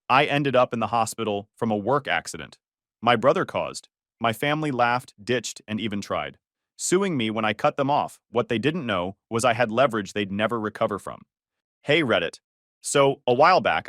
I ended up in the hospital from a work accident. My brother caused. My family laughed, ditched, and even tried, suing me when I cut them off. What they didn't know was I had leverage they'd never recover from. Hey Reddit. So, a while back,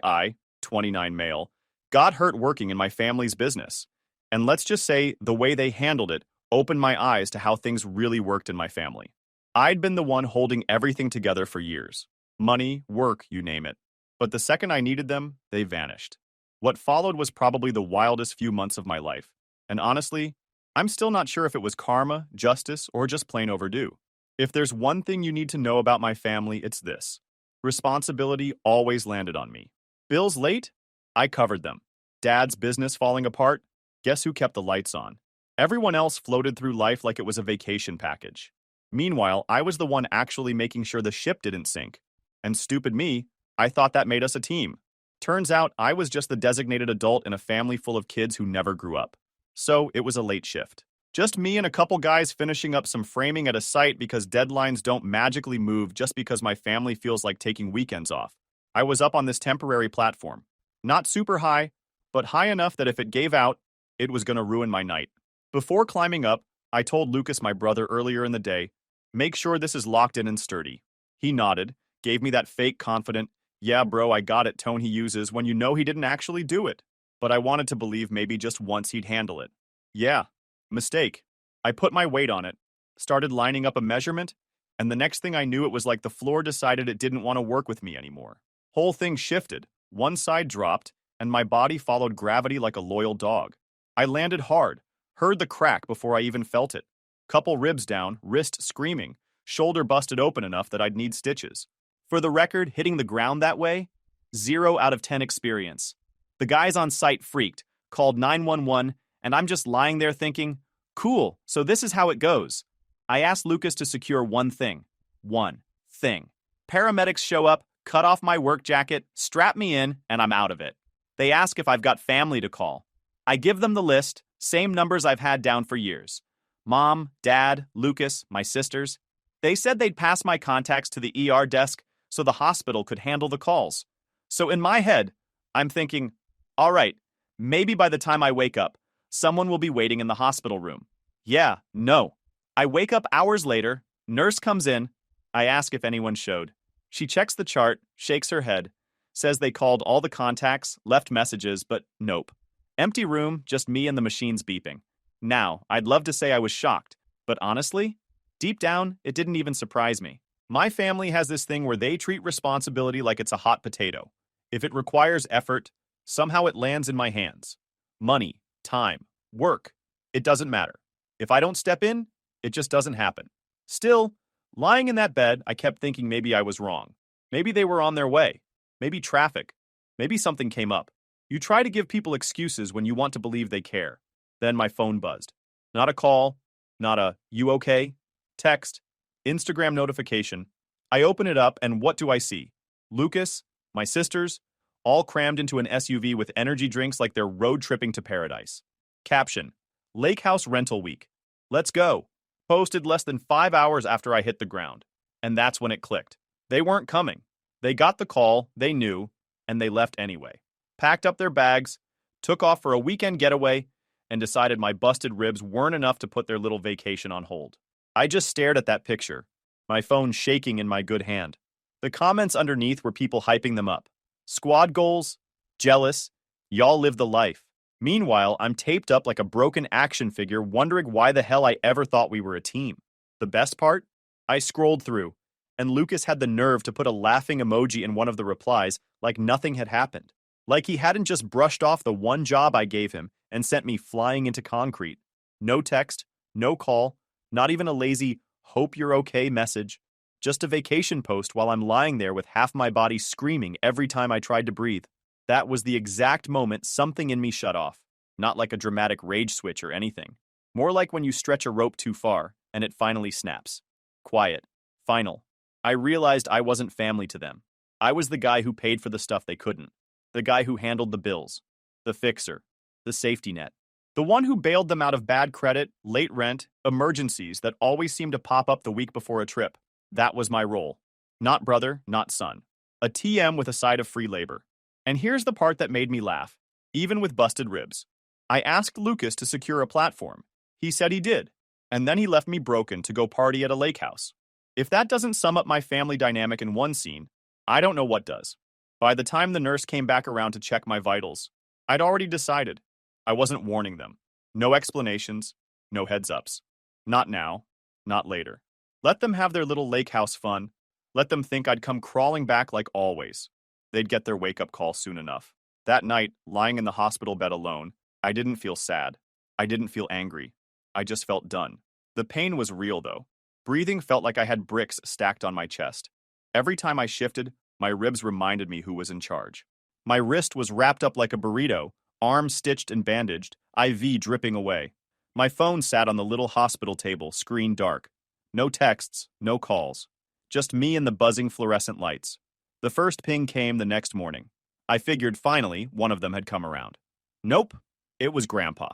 29 male, got hurt working in my family's business. And let's just say the way they handled it opened my eyes to how things really worked in my family. I'd been the one holding everything together for years. Money, work, you name it. But the second I needed them, they vanished. What followed was probably the wildest few months of my life. And honestly, I'm still not sure if it was karma, justice, or just plain overdue. If there's one thing you need to know about my family, it's this. Responsibility always landed on me. Bills late? I covered them. Dad's business falling apart? Guess who kept the lights on? Everyone else floated through life like it was a vacation package. Meanwhile, I was the one actually making sure the ship didn't sink. And stupid me, I thought that made us a team. Turns out I was just the designated adult in a family full of kids who never grew up. So it was a late shift. Just me and a couple guys finishing up some framing at a site because deadlines don't magically move just because my family feels like taking weekends off. I was up on this temporary platform. Not super high, but high enough that if it gave out, it was going to ruin my night. Before climbing up, I told Lucas, my brother, earlier in the day, make sure this is locked in and sturdy. He nodded, gave me that fake confident, yeah bro I got it tone he uses when you know he didn't actually do it. But I wanted to believe maybe just once he'd handle it. Yeah, mistake. I put my weight on it, started lining up a measurement, and the next thing I knew it was like the floor decided it didn't want to work with me anymore. Whole thing shifted, one side dropped, and my body followed gravity like a loyal dog. I landed hard, heard the crack before I even felt it. Couple ribs down, wrist screaming, shoulder busted open enough that I'd need stitches. For the record, hitting the ground that way? 0 out of 10 experience. The guys on site freaked, called 911, and I'm just lying there thinking, cool, so this is how it goes. I asked Lucas to secure one thing. One thing. Paramedics show up, cut off my work jacket, strap me in, and I'm out of it. They ask if I've got family to call. I give them the list, same numbers I've had down for years. Mom, Dad, Lucas, my sisters. They said they'd pass my contacts to the ER desk so the hospital could handle the calls. So in my head, I'm thinking, all right, maybe by the time I wake up, someone will be waiting in the hospital room. Yeah, no. I wake up hours later, nurse comes in. I ask if anyone showed. She checks the chart, shakes her head, says they called all the contacts, left messages, but nope. Empty room, just me and the machines beeping. Now, I'd love to say I was shocked, but honestly, deep down, it didn't even surprise me. My family has this thing where they treat responsibility like it's a hot potato. If it requires effort, somehow it lands in my hands. Money, time, work, it doesn't matter. If I don't step in, it just doesn't happen. Still, lying in that bed, I kept thinking maybe I was wrong. Maybe they were on their way. Maybe traffic. Maybe something came up. You try to give people excuses when you want to believe they care. Then my phone buzzed. Not a call, not a, you okay? Text, Instagram notification. I open it up and what do I see? Lucas, my sisters, all crammed into an SUV with energy drinks like they're road tripping to paradise. Caption, Lake House Rental Week. Let's go. Posted less than 5 hours after I hit the ground. And that's when it clicked. They weren't coming. They got the call, they knew, and they left anyway. Packed up their bags, took off for a weekend getaway, and decided my busted ribs weren't enough to put their little vacation on hold. I just stared at that picture, my phone shaking in my good hand. The comments underneath were people hyping them up. Squad goals, jealous, y'all live the life. Meanwhile, I'm taped up like a broken action figure wondering why the hell I ever thought we were a team. The best part? I scrolled through, and Lucas had the nerve to put a laughing emoji in one of the replies like nothing had happened. Like he hadn't just brushed off the one job I gave him and sent me flying into concrete. No text, no call, not even a lazy, hope you're okay message. Just a vacation post while I'm lying there with half my body screaming every time I tried to breathe. That was the exact moment something in me shut off. Not like a dramatic rage switch or anything. More like when you stretch a rope too far and it finally snaps. Quiet. Final. I realized I wasn't family to them. I was the guy who paid for the stuff they couldn't. The guy who handled the bills. The fixer. The safety net. The one who bailed them out of bad credit, late rent, emergencies that always seemed to pop up the week before a trip. That was my role. Not brother, not son. A TM with a side of free labor. And here's the part that made me laugh, even with busted ribs. I asked Lucas to secure a platform. He said he did, and then he left me broken to go party at a lake house. If that doesn't sum up my family dynamic in one scene, I don't know what does. By the time the nurse came back around to check my vitals, I'd already decided. I wasn't warning them. No explanations, no heads-ups. Not now, not later. Let them have their little lake house fun. Let them think I'd come crawling back like always. They'd get their wake-up call soon enough. That night, lying in the hospital bed alone, I didn't feel sad. I didn't feel angry. I just felt done. The pain was real, though. Breathing felt like I had bricks stacked on my chest. Every time I shifted, my ribs reminded me who was in charge. My wrist was wrapped up like a burrito, arm stitched and bandaged, IV dripping away. My phone sat on the little hospital table, screen dark. No texts, no calls. Just me and the buzzing fluorescent lights. The first ping came the next morning. I figured finally one of them had come around. Nope, it was Grandpa.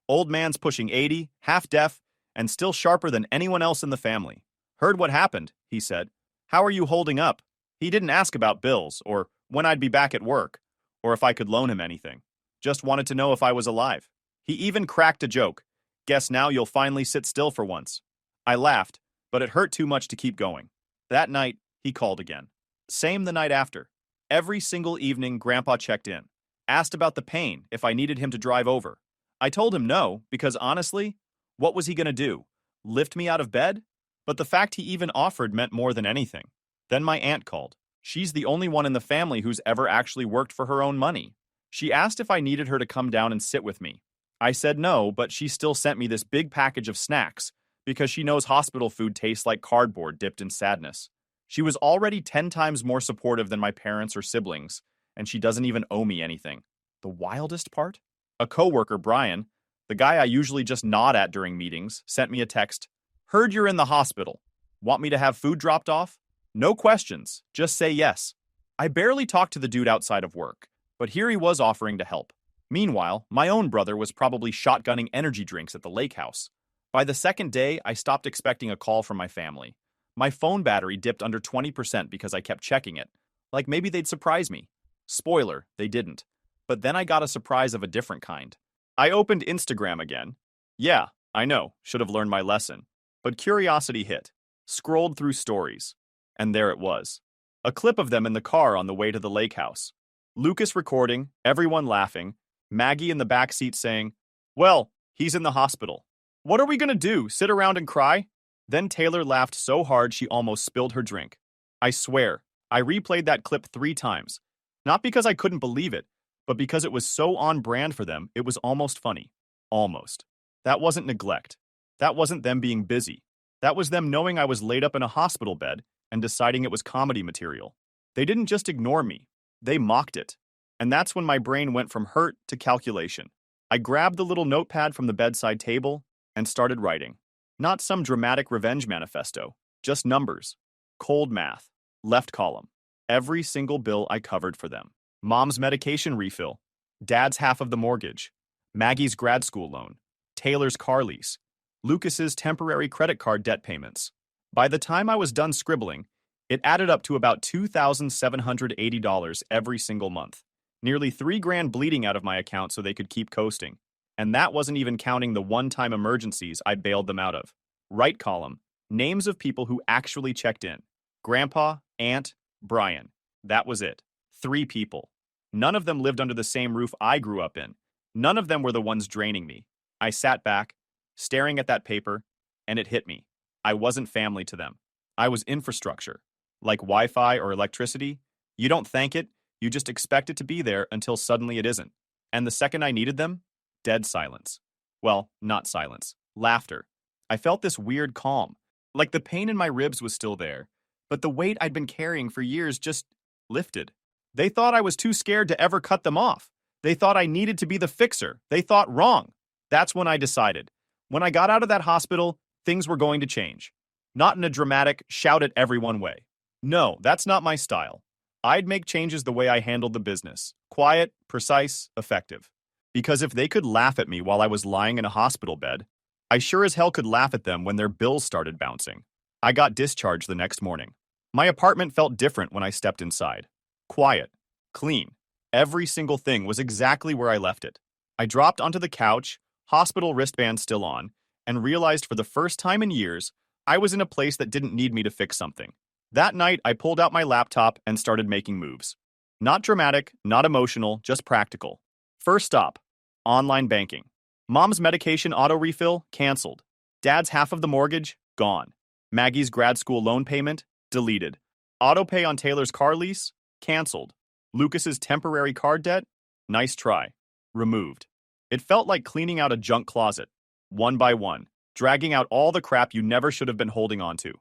Old man's pushing 80, half deaf, and still sharper than anyone else in the family. Heard what happened, he said. How are you holding up? He didn't ask about bills, or when I'd be back at work, or if I could loan him anything. Just wanted to know if I was alive. He even cracked a joke. Guess now you'll finally sit still for once. I laughed, but it hurt too much to keep going. That night, he called again. Same the night after. Every single evening, Grandpa checked in. Asked about the pain, if I needed him to drive over. I told him no, because honestly, what was he going to do? Lift me out of bed? But the fact he even offered meant more than anything. Then my aunt called. She's the only one in the family who's ever actually worked for her own money. She asked if I needed her to come down and sit with me. I said no, but she still sent me this big package of snacks because she knows hospital food tastes like cardboard dipped in sadness. She was already 10 times more supportive than my parents or siblings, and she doesn't even owe me anything. The wildest part? A coworker, Brian, the guy I usually just nod at during meetings, sent me a text. Heard you're in the hospital. Want me to have food dropped off? No questions, just say yes. I barely talked to the dude outside of work, but here he was offering to help. Meanwhile, my own brother was probably shotgunning energy drinks at the lake house. By the second day, I stopped expecting a call from my family. My phone battery dipped under 20% because I kept checking it. Like maybe they'd surprise me. Spoiler, they didn't. But then I got a surprise of a different kind. I opened Instagram again. Yeah, I know, should have learned my lesson. But curiosity hit. Scrolled through stories. And there it was. A clip of them in the car on the way to the lake house. Lucas recording, everyone laughing, Maggie in the back seat saying, well, he's in the hospital. What are we gonna do, sit around and cry? Then Taylor laughed so hard she almost spilled her drink. I swear, I replayed that clip 3 times. Not because I couldn't believe it, but because it was so on brand for them, it was almost funny. Almost. That wasn't neglect. That wasn't them being busy. That was them knowing I was laid up in a hospital bed and deciding it was comedy material. They didn't just ignore me. They mocked it. And that's when my brain went from hurt to calculation. I grabbed the little notepad from the bedside table and started writing. Not some dramatic revenge manifesto, just numbers. Cold math. Left column. Every single bill I covered for them. Mom's medication refill. Dad's half of the mortgage. Maggie's grad school loan. Taylor's car lease. Lucas's temporary credit card debt payments. By the time I was done scribbling, it added up to about $2,780 every single month. Nearly $3,000 bleeding out of my account so they could keep coasting. And that wasn't even counting the one-time emergencies I bailed them out of. Right column. Names of people who actually checked in. Grandpa, Aunt, Brian. That was it. 3 people. None of them lived under the same roof I grew up in. None of them were the ones draining me. I sat back, staring at that paper, and it hit me. I wasn't family to them. I was infrastructure. Like Wi-Fi or electricity, you don't thank it, you just expect it to be there until suddenly it isn't. And the second I needed them, dead silence. Well, not silence. Laughter. I felt this weird calm. Like the pain in my ribs was still there, but the weight I'd been carrying for years just lifted. They thought I was too scared to ever cut them off. They thought I needed to be the fixer. They thought wrong. That's when I decided. When I got out of that hospital, things were going to change. Not in a dramatic, shout-at-everyone way. No, that's not my style. I'd make changes the way I handled the business. Quiet, precise, effective. Because if they could laugh at me while I was lying in a hospital bed, I sure as hell could laugh at them when their bills started bouncing. I got discharged the next morning. My apartment felt different when I stepped inside. Quiet. Clean. Every single thing was exactly where I left it. I dropped onto the couch, hospital wristband still on, and realized for the first time in years, I was in a place that didn't need me to fix something. That night, I pulled out my laptop and started making moves. Not dramatic, not emotional, just practical. First stop, online banking. Mom's medication auto refill, canceled. Dad's half of the mortgage, gone. Maggie's grad school loan payment, deleted. Auto pay on Taylor's car lease, canceled. Lucas's temporary card debt, nice try, removed. It felt like cleaning out a junk closet, one by one, dragging out all the crap you never should have been holding on to.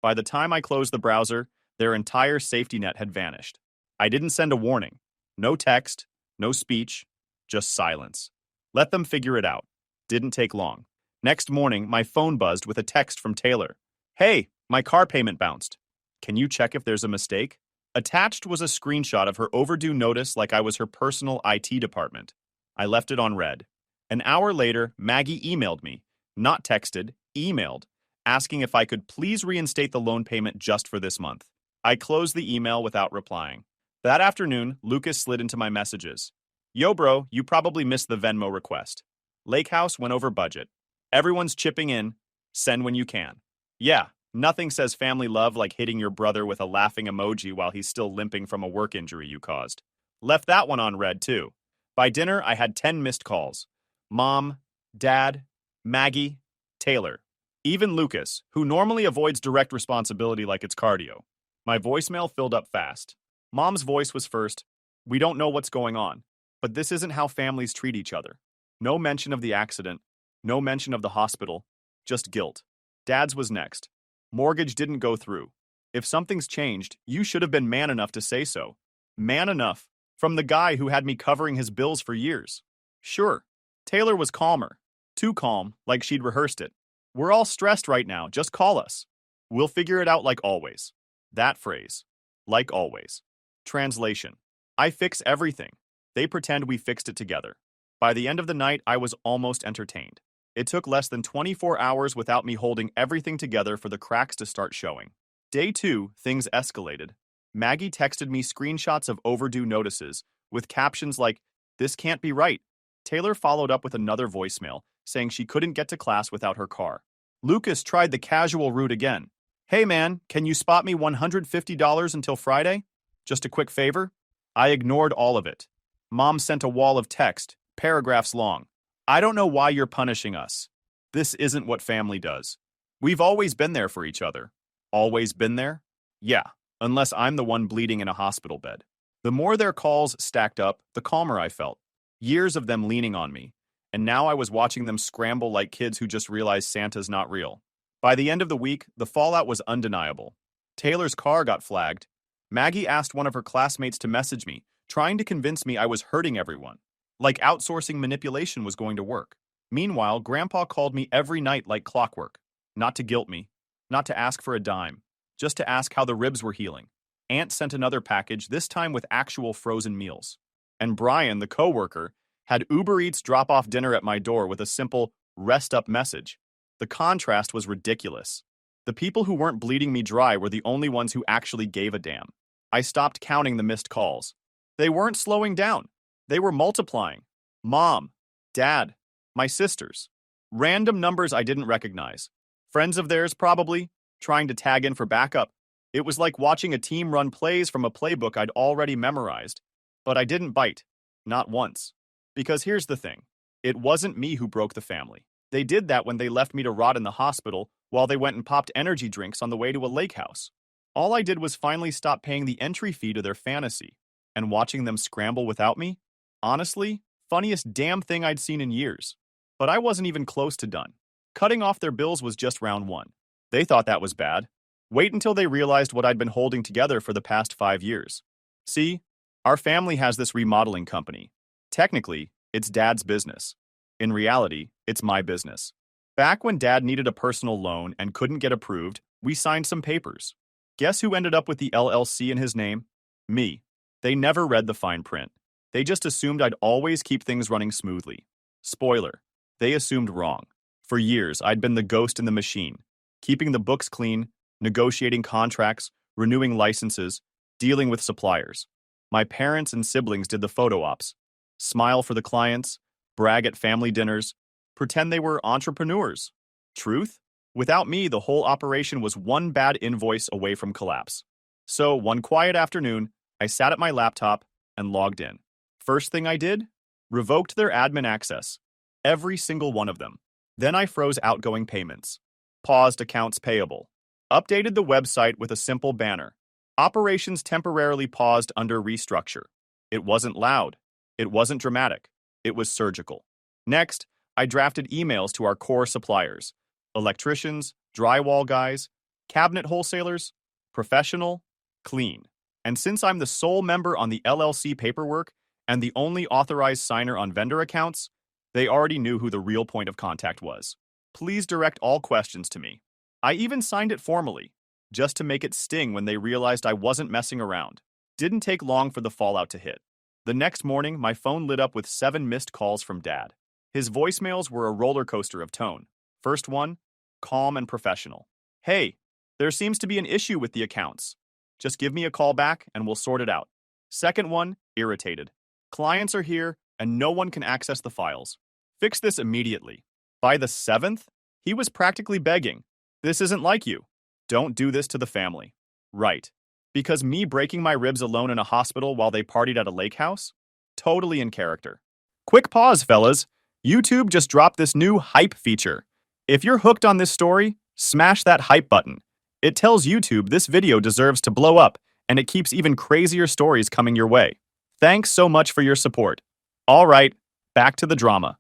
By the time I closed the browser, their entire safety net had vanished. I didn't send a warning. No text, no speech, just silence. Let them figure it out. Didn't take long. Next morning, my phone buzzed with a text from Taylor. Hey, my car payment bounced. Can you check if there's a mistake? Attached was a screenshot of her overdue notice like I was her personal IT department. I left it on read. An hour later, Maggie emailed me. Not texted, emailed, asking if I could please reinstate the loan payment just for this month. I closed the email without replying. That afternoon, Lucas slid into my messages. Yo bro, you probably missed the Venmo request. Lake House went over budget. Everyone's chipping in. Send when you can. Yeah, nothing says family love like hitting your brother with a laughing emoji while he's still limping from a work injury you caused. Left that one on red too. By dinner, I had 10 missed calls. Mom, Dad, Maggie, Taylor. Even Lucas, who normally avoids direct responsibility like it's cardio. My voicemail filled up fast. Mom's voice was first. We don't know what's going on, but this isn't how families treat each other. No mention of the accident, no mention of the hospital, just guilt. Dad's was next. Mortgage didn't go through. If something's changed, you should have been man enough to say so. Man enough, from the guy who had me covering his bills for years. Sure, Taylor was calmer. Too calm, like she'd rehearsed it. We're all stressed right now, just call us. We'll figure it out like always. That phrase. Like always. Translation. I fix everything. They pretend we fixed it together. By the end of the night, I was almost entertained. It took less than 24 hours without me holding everything together for the cracks to start showing. Day 2, things escalated. Maggie texted me screenshots of overdue notices, with captions like, "This can't be right." Taylor followed up with another voicemail, saying she couldn't get to class without her car. Lucas tried the casual route again. Hey man, can you spot me $150 until Friday? Just a quick favor? I ignored all of it. Mom sent a wall of text, paragraphs long. I don't know why you're punishing us. This isn't what family does. We've always been there for each other. Always been there? Yeah, unless I'm the one bleeding in a hospital bed. The more their calls stacked up, the calmer I felt. Years of them leaning on me. And now I was watching them scramble like kids who just realized Santa's not real. By the end of the week, the fallout was undeniable. Taylor's car got flagged. Maggie asked one of her classmates to message me, trying to convince me I was hurting everyone. Like outsourcing manipulation was going to work. Meanwhile, Grandpa called me every night like clockwork. Not to guilt me. Not to ask for a dime. Just to ask how the ribs were healing. Aunt sent another package, this time with actual frozen meals. And Brian, the coworker, had Uber Eats drop off dinner at my door with a simple, rest up message. The contrast was ridiculous. The people who weren't bleeding me dry were the only ones who actually gave a damn. I stopped counting the missed calls. They weren't slowing down. They were multiplying. Mom, Dad, my sisters. Random numbers I didn't recognize. Friends of theirs, probably, trying to tag in for backup. It was like watching a team run plays from a playbook I'd already memorized. But I didn't bite. Not once. Because here's the thing. It wasn't me who broke the family. They did that when they left me to rot in the hospital while they went and popped energy drinks on the way to a lake house. All I did was finally stop paying the entry fee to their fantasy. And watching them scramble without me? Honestly, funniest damn thing I'd seen in years. But I wasn't even close to done. Cutting off their bills was just round one. They thought that was bad. Wait until they realized what I'd been holding together for the past 5 years. See, our family has this remodeling company. Technically, it's Dad's business. In reality, it's my business. Back when Dad needed a personal loan and couldn't get approved, we signed some papers. Guess who ended up with the LLC in his name? Me. They never read the fine print. They just assumed I'd always keep things running smoothly. Spoiler, they assumed wrong. For years, I'd been the ghost in the machine, keeping the books clean, negotiating contracts, renewing licenses, dealing with suppliers. My parents and siblings did the photo ops. Smile for the clients, brag at family dinners, pretend they were entrepreneurs. Truth? Without me, the whole operation was one bad invoice away from collapse. So, one quiet afternoon, I sat at my laptop and logged in. First thing I did? Revoked their admin access. Every single one of them. Then I froze outgoing payments. Paused accounts payable. Updated the website with a simple banner. Operations temporarily paused under restructure. It wasn't loud. It wasn't dramatic. It was surgical. Next, I drafted emails to our core suppliers. Electricians, drywall guys, cabinet wholesalers, professional, clean. And since I'm the sole member on the LLC paperwork and the only authorized signer on vendor accounts, they already knew who the real point of contact was. Please direct all questions to me. I even signed it formally, just to make it sting when they realized I wasn't messing around. Didn't take long for the fallout to hit. The next morning, my phone lit up with 7 missed calls from Dad. His voicemails were a roller coaster of tone. First one, calm and professional. Hey, there seems to be an issue with the accounts. Just give me a call back and we'll sort it out. Second one, irritated. Clients are here and no one can access the files. Fix this immediately. By the 7th, he was practically begging. This isn't like you. Don't do this to the family. Right. Because me breaking my ribs alone in a hospital while they partied at a lake house? Totally in character. Quick pause, fellas. YouTube just dropped this new hype feature. If you're hooked on this story, smash that hype button. It tells YouTube this video deserves to blow up, and it keeps even crazier stories coming your way. Thanks so much for your support. All right, back to the drama.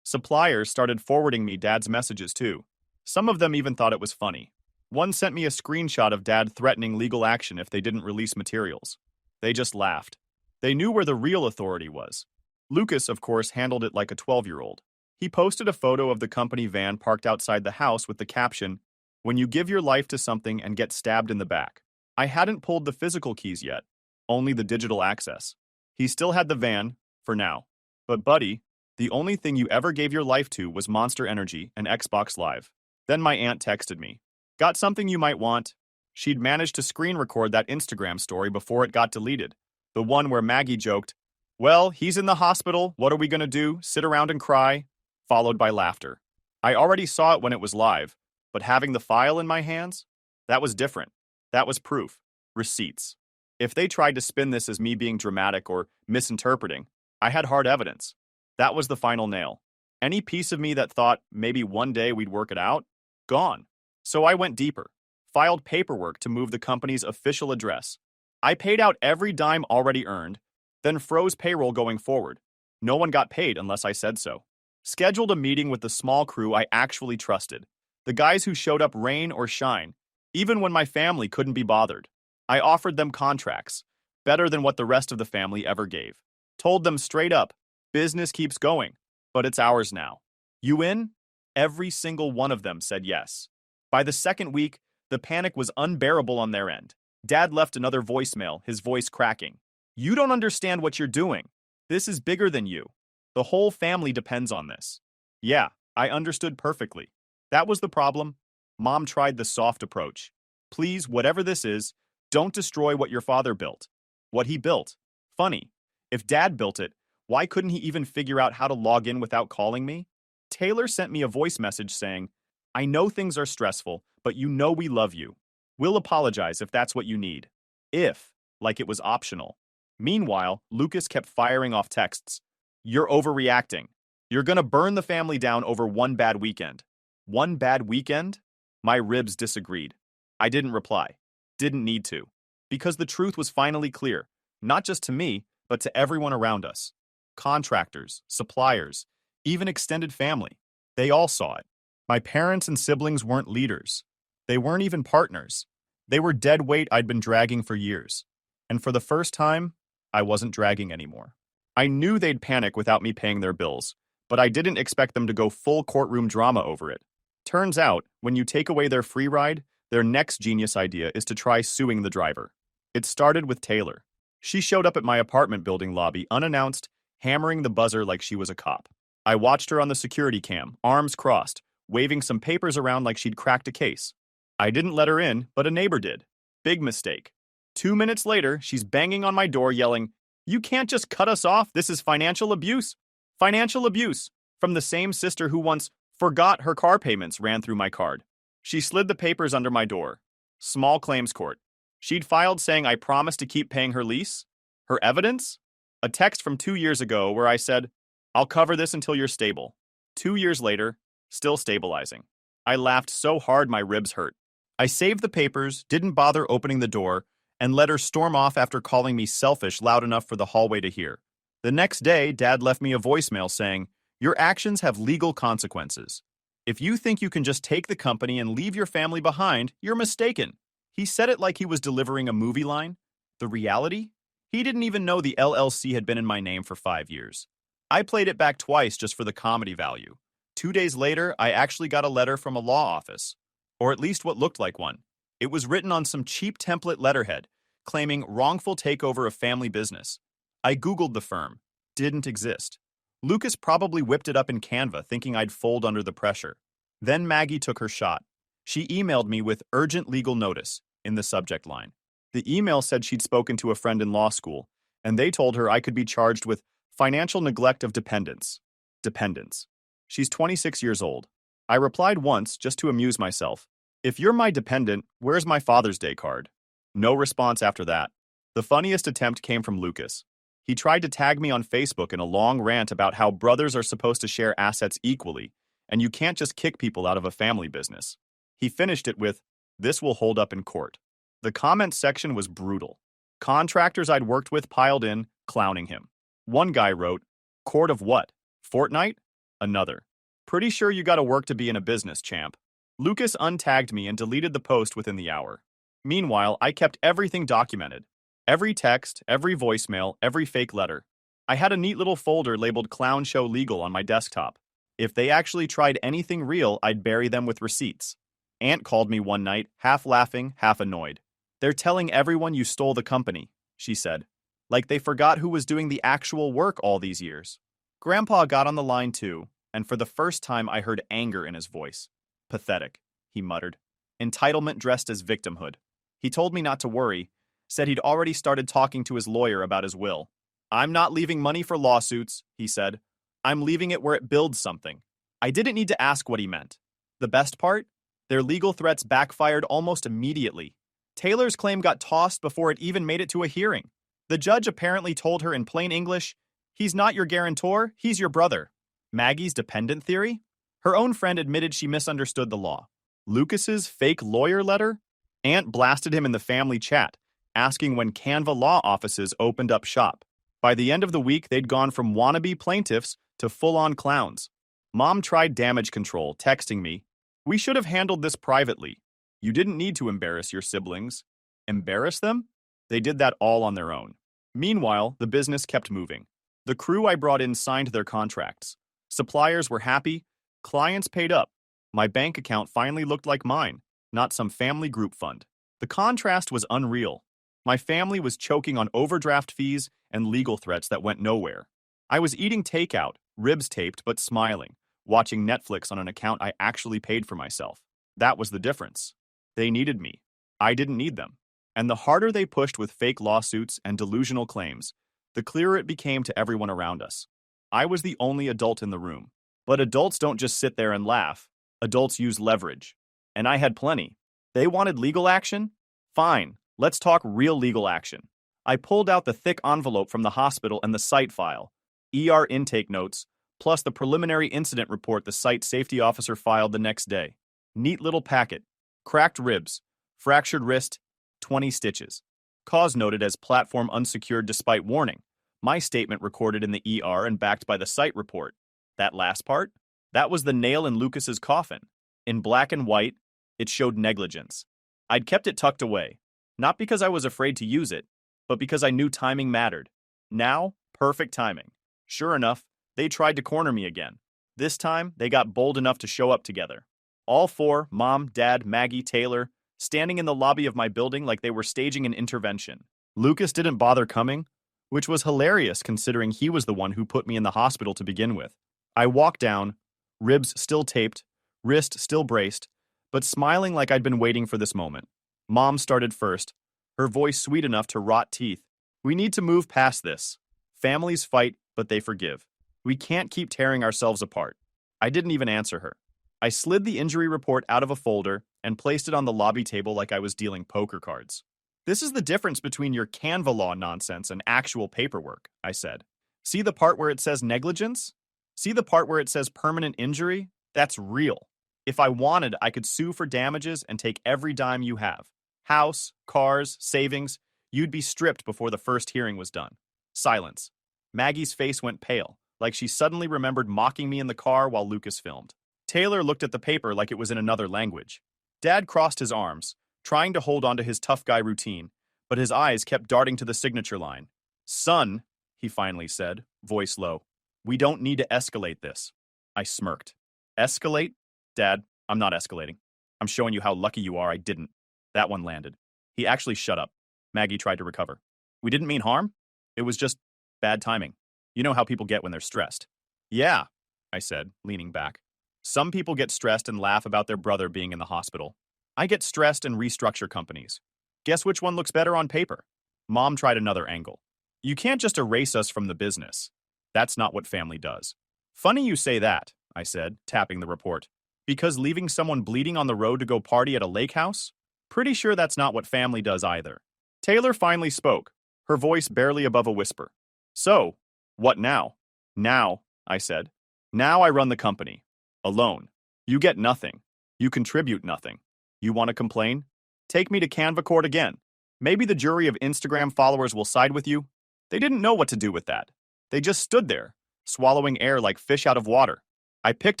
Suppliers started forwarding me Dad's messages too. Some of them even thought it was funny. One sent me a screenshot of Dad threatening legal action if they didn't release materials. They just laughed. They knew where the real authority was. Lucas, of course, handled it like a 12-year-old. He posted a photo of the company van parked outside the house with the caption, "When you give your life to something and get stabbed in the back." I hadn't pulled the physical keys yet, only the digital access. He still had the van, for now. But buddy, the only thing you ever gave your life to was Monster Energy and Xbox Live. Then my aunt texted me. Got something you might want? She'd managed to screen record that Instagram story before it got deleted. The one where Maggie joked, "Well, he's in the hospital, what are we gonna do? Sit around and cry?" Followed by laughter. I already saw it when it was live, but having the file in my hands? That was different. That was proof. Receipts. If they tried to spin this as me being dramatic or misinterpreting, I had hard evidence. That was the final nail. Any piece of me that thought maybe one day we'd work it out? Gone. So I went deeper. Filed paperwork to move the company's official address. I paid out every dime already earned, then froze payroll going forward. No one got paid unless I said so. Scheduled a meeting with the small crew I actually trusted. The guys who showed up rain or shine, even when my family couldn't be bothered. I offered them contracts, better than what the rest of the family ever gave. Told them straight up, business keeps going, but it's ours now. You in? Every single one of them said yes. By the second week, the panic was unbearable on their end. Dad left another voicemail, his voice cracking. You don't understand what you're doing. This is bigger than you. The whole family depends on this. Yeah, I understood perfectly. That was the problem. Mom tried the soft approach. Please, whatever this is, don't destroy what your father built. What he built. Funny. If Dad built it, why couldn't he even figure out how to log in without calling me? Taylor sent me a voice message saying, I know things are stressful, but you know we love you. We'll apologize if that's what you need. If, like it was optional. Meanwhile, Lucas kept firing off texts. You're overreacting. You're gonna burn the family down over one bad weekend. One bad weekend? My ribs disagreed. I didn't reply. Didn't need to. Because the truth was finally clear, not just to me, but to everyone around us. Contractors, suppliers, even extended family. They all saw it. My parents and siblings weren't leaders. They weren't even partners. They were dead weight I'd been dragging for years. And for the first time, I wasn't dragging anymore. I knew they'd panic without me paying their bills, but I didn't expect them to go full courtroom drama over it. Turns out, when you take away their free ride, their next genius idea is to try suing the driver. It started with Taylor. She showed up at my apartment building lobby unannounced, hammering the buzzer like she was a cop. I watched her on the security cam, arms crossed, waving some papers around like she'd cracked a case. I didn't let her in, but a neighbor did. Big mistake. 2 minutes later, she's banging on my door yelling, "You can't just cut us off. This is financial abuse." Financial abuse from the same sister who once forgot her car payments ran through my card. She slid the papers under my door. Small claims court. She'd filed saying I promised to keep paying her lease. Her evidence? A text from 2 years ago where I said, "I'll cover this until you're stable." 2 years later, still stabilizing. I laughed so hard my ribs hurt. I saved the papers, didn't bother opening the door, and let her storm off after calling me selfish loud enough for the hallway to hear. The next day, Dad left me a voicemail saying, "Your actions have legal consequences. If you think you can just take the company and leave your family behind, you're mistaken." He said it like he was delivering a movie line. The reality? He didn't even know the LLC had been in my name for 5 years. I played it back twice just for the comedy value. 2 days later, I actually got a letter from a law office. Or at least what looked like one. It was written on some cheap template letterhead, claiming wrongful takeover of family business. I Googled the firm. Didn't exist. Lucas probably whipped it up in Canva thinking I'd fold under the pressure. Then Maggie took her shot. She emailed me with "urgent legal notice" in the subject line. The email said she'd spoken to a friend in law school, and they told her I could be charged with financial neglect of dependents. Dependents. She's 26 years old. I replied once, just to amuse myself, "If you're my dependent, where's my Father's Day card?" No response after that. The funniest attempt came from Lucas. He tried to tag me on Facebook in a long rant about how brothers are supposed to share assets equally, and you can't just kick people out of a family business. He finished it with, "This will hold up in court." The comment section was brutal. Contractors I'd worked with piled in, clowning him. One guy wrote, "Court of what? Fortnite?" Another, "Pretty sure you gotta work to be in a business, champ." Lucas untagged me and deleted the post within the hour. Meanwhile, I kept everything documented. Every text, every voicemail, every fake letter. I had a neat little folder labeled "Clown Show Legal" on my desktop. If they actually tried anything real, I'd bury them with receipts. Aunt called me one night, half laughing, half annoyed. "They're telling everyone you stole the company," she said. Like they forgot who was doing the actual work all these years. Grandpa got on the line too, and for the first time I heard anger in his voice. "Pathetic," he muttered. "Entitlement dressed as victimhood." He told me not to worry, said he'd already started talking to his lawyer about his will. "I'm not leaving money for lawsuits," he said. "I'm leaving it where it builds something." I didn't need to ask what he meant. The best part? Their legal threats backfired almost immediately. Taylor's claim got tossed before it even made it to a hearing. The judge apparently told her in plain English, "He's not your guarantor, he's your brother." Maggie's dependent theory? Her own friend admitted she misunderstood the law. Lucas's fake lawyer letter? Aunt blasted him in the family chat, asking when Canva law offices opened up shop. By the end of the week, they'd gone from wannabe plaintiffs to full-on clowns. Mom tried damage control, texting me, "We should have handled this privately. You didn't need to embarrass your siblings." Embarrass them? They did that all on their own. Meanwhile, the business kept moving. The crew I brought in signed their contracts. Suppliers were happy. Clients paid up. My bank account finally looked like mine, not some family group fund. The contrast was unreal. My family was choking on overdraft fees and legal threats that went nowhere. I was eating takeout, ribs taped but smiling, watching Netflix on an account I actually paid for myself. That was the difference. They needed me. I didn't need them. And the harder they pushed with fake lawsuits and delusional claims, the clearer it became to everyone around us. I was the only adult in the room. But adults don't just sit there and laugh. Adults use leverage. And I had plenty. They wanted legal action? Fine, let's talk real legal action. I pulled out the thick envelope from the hospital and the site file, ER intake notes, plus the preliminary incident report the site safety officer filed the next day. Neat little packet. Cracked ribs, fractured wrist, 20 stitches. Cause noted as platform unsecured despite warning. My statement recorded in the ER and backed by the site report. That last part? That was the nail in Lucas's coffin. In black and white, it showed negligence. I'd kept it tucked away, not because I was afraid to use it, but because I knew timing mattered. Now, perfect timing. Sure enough, they tried to corner me again. This time, they got bold enough to show up together. All four, Mom, Dad, Maggie, Taylor, standing in the lobby of my building like they were staging an intervention. Lucas didn't bother coming, which was hilarious considering he was the one who put me in the hospital to begin with. I walked down, ribs still taped, wrist still braced, but smiling like I'd been waiting for this moment. Mom started first. her voice sweet enough to rot teeth. We need to move past this. Families fight, but they forgive. We can't keep tearing ourselves apart. I didn't even answer her. I slid the injury report out of a folder and placed it on the lobby table like I was dealing poker cards. This is the difference between your Canva law nonsense and actual paperwork, I said. See the part where it says negligence? See the part where it says permanent injury? That's real. If I wanted, I could sue for damages and take every dime you have. House, cars, savings, you'd be stripped before the first hearing was done. Silence. Maggie's face went pale, like she suddenly remembered mocking me in the car while Lucas filmed. Taylor looked at the paper like it was in another language. Dad crossed his arms, trying to hold on to his tough guy routine, but his eyes kept darting to the signature line. Son, he finally said, voice low, we don't need to escalate this. I smirked. Escalate? Dad, I'm not escalating. I'm showing you how lucky you are I didn't. That one landed. He actually shut up. Maggie tried to recover. We didn't mean harm. It was just bad timing. You know how people get when they're stressed. Yeah, I said, leaning back. Some people get stressed and laugh about their brother being in the hospital. I get stressed and restructure companies. Guess which one looks better on paper? Mom tried another angle. You can't just erase us from the business. That's not what family does. Funny you say that, I said, tapping the report. Because leaving someone bleeding on the road to go party at a lake house? Pretty sure that's not what family does either. Taylor finally spoke, her voice barely above a whisper. So, what now? Now, I said. Now I run the company. Alone. You get nothing. You contribute nothing. You want to complain? Take me to Canva court again. Maybe the jury of Instagram followers will side with you. They didn't know what to do with that. They just stood there, swallowing air like fish out of water. I picked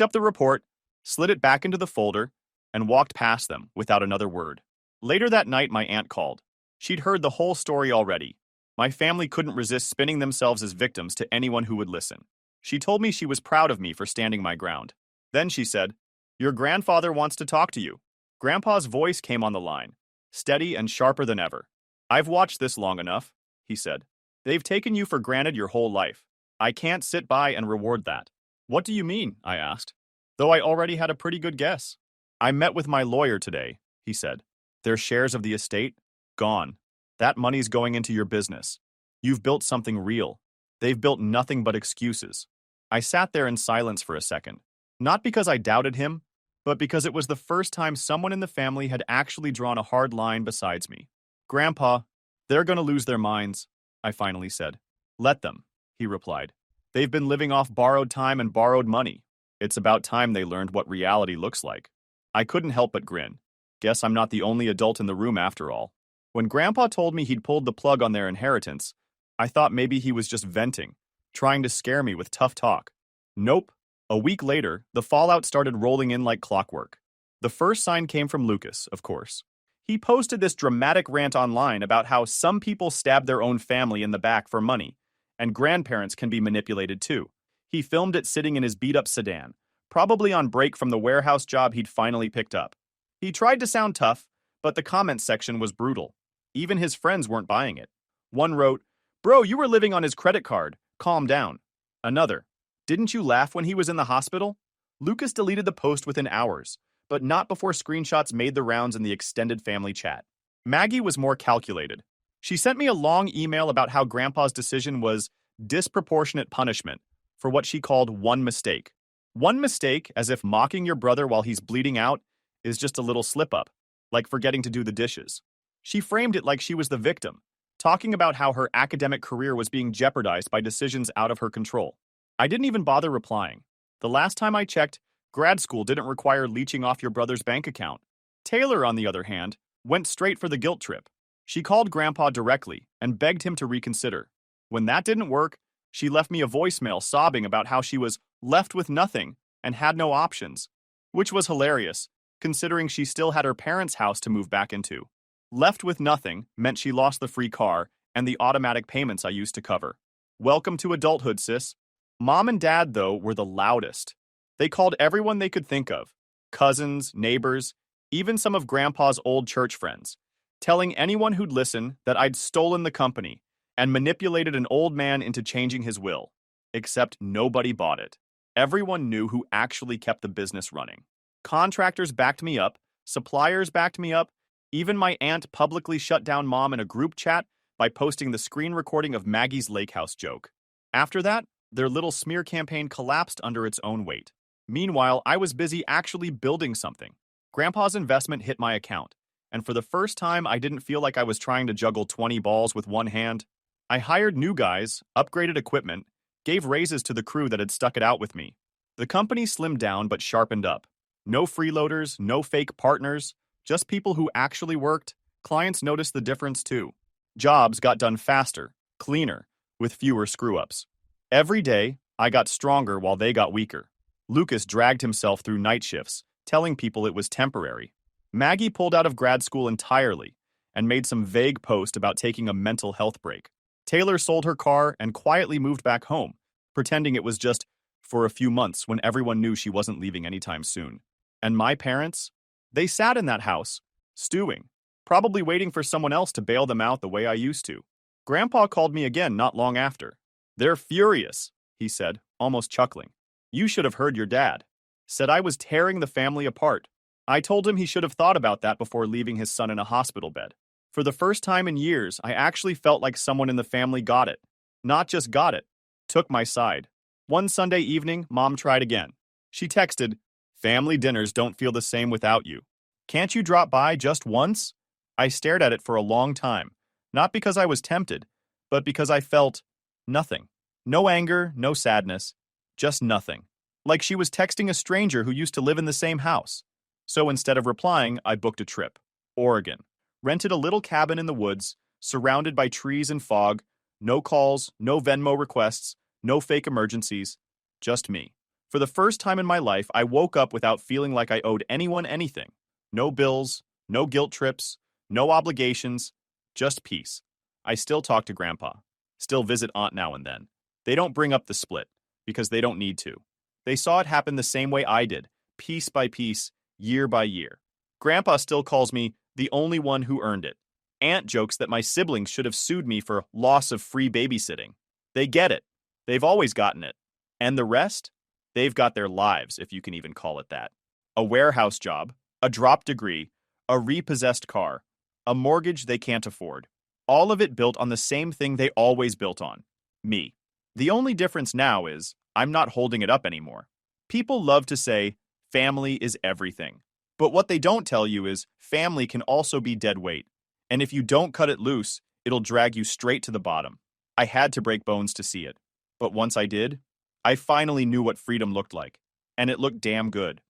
up the report, slid it back into the folder, and walked past them without another word. Later that night, my aunt called. She'd heard the whole story already. My family couldn't resist spinning themselves as victims to anyone who would listen. She told me she was proud of me for standing my ground. Then she said, Your grandfather wants to talk to you. Grandpa's voice came on the line, steady and sharper than ever. I've watched this long enough, he said. They've taken you for granted your whole life. I can't sit by and reward that. What do you mean? I asked, though I already had a pretty good guess. I met with my lawyer today, he said. Their shares of the estate? Gone. That money's going into your business. You've built something real. They've built nothing but excuses. I sat there in silence for a second, not because I doubted him, but because it was the first time someone in the family had actually drawn a hard line besides me. Grandpa, they're going to lose their minds, I finally said. Let them, he replied. They've been living off borrowed time and borrowed money. It's about time they learned what reality looks like. I couldn't help but grin. Guess I'm not the only adult in the room after all. When Grandpa told me he'd pulled the plug on their inheritance, I thought maybe he was just venting, trying to scare me with tough talk. Nope. A week later, the fallout started rolling in like clockwork. The first sign came from Lucas, of course. He posted this dramatic rant online about how some people stab their own family in the back for money, and grandparents can be manipulated too. He filmed it sitting in his beat-up sedan, probably on break from the warehouse job he'd finally picked up. He tried to sound tough, but the comments section was brutal. Even his friends weren't buying it. One wrote, Bro, you were living on his credit card. Calm down. Another, Didn't you laugh when he was in the hospital? Lucas deleted the post within hours, but not before screenshots made the rounds in the extended family chat. Maggie was more calculated. She sent me a long email about how Grandpa's decision was disproportionate punishment for what she called one mistake. One mistake, as if mocking your brother while he's bleeding out, is just a little slip-up, like forgetting to do the dishes. She framed it like she was the victim, talking about how her academic career was being jeopardized by decisions out of her control. I didn't even bother replying. The last time I checked, grad school didn't require leeching off your brother's bank account. Taylor, on the other hand, went straight for the guilt trip. She called Grandpa directly and begged him to reconsider. When that didn't work, she left me a voicemail sobbing about how she was left with nothing and had no options, which was hilarious, considering she still had her parents' house to move back into. Left with nothing meant she lost the free car and the automatic payments I used to cover. Welcome to adulthood, sis. Mom and Dad, though, were the loudest. They called everyone they could think of, cousins, neighbors, even some of Grandpa's old church friends, telling anyone who'd listen that I'd stolen the company and manipulated an old man into changing his will. Except nobody bought it. Everyone knew who actually kept the business running. Contractors backed me up, suppliers backed me up, Even my aunt publicly shut down Mom in a group chat by posting the screen recording of Maggie's lake house joke. After that, their little smear campaign collapsed under its own weight. Meanwhile, I was busy actually building something. Grandpa's investment hit my account, and for the first time, I didn't feel like I was trying to juggle 20 balls with one hand. I hired new guys, upgraded equipment, gave raises to the crew that had stuck it out with me. The company slimmed down but sharpened up. No freeloaders, no fake partners, just people who actually worked. Clients noticed the difference too. Jobs got done faster, cleaner, with fewer screw-ups. Every day, I got stronger while they got weaker. Lucas dragged himself through night shifts, telling people it was temporary. Maggie pulled out of grad school entirely and made some vague post about taking a mental health break. Taylor sold her car and quietly moved back home, pretending it was just for a few months when everyone knew she wasn't leaving anytime soon. And my parents? They sat in that house, stewing, probably waiting for someone else to bail them out the way I used to. Grandpa called me again not long after. "They're furious," he said, almost chuckling. "You should have heard your dad." Said I was tearing the family apart. I told him he should have thought about that before leaving his son in a hospital bed. For the first time in years, I actually felt like someone in the family got it. Not just got it, took my side. One Sunday evening, Mom tried again. She texted, "Family dinners don't feel the same without you. Can't you drop by just once?" I stared at it for a long time, not because I was tempted, but because I felt nothing. No anger, no sadness, just nothing. Like she was texting a stranger who used to live in the same house. So instead of replying, I booked a trip. Oregon. Rented a little cabin in the woods, surrounded by trees and fog. No calls, no Venmo requests, no fake emergencies. Just me. For the first time in my life, I woke up without feeling like I owed anyone anything. No bills, no guilt trips, no obligations, just peace. I still talk to Grandpa. Still visit Aunt now and then. They don't bring up the split, because they don't need to. They saw it happen the same way I did, piece by piece, year by year. Grandpa still calls me the only one who earned it. Aunt jokes that my siblings should have sued me for loss of free babysitting. They get it. They've always gotten it. And the rest? They've got their lives, if you can even call it that. A warehouse job, a dropped degree, a repossessed car, a mortgage they can't afford. All of it built on the same thing they always built on, me. The only difference now is I'm not holding it up anymore. People love to say, family is everything. But what they don't tell you is family can also be dead weight. And if you don't cut it loose, it'll drag you straight to the bottom. I had to break bones to see it. But once I did, I finally knew what freedom looked like. And it looked damn good.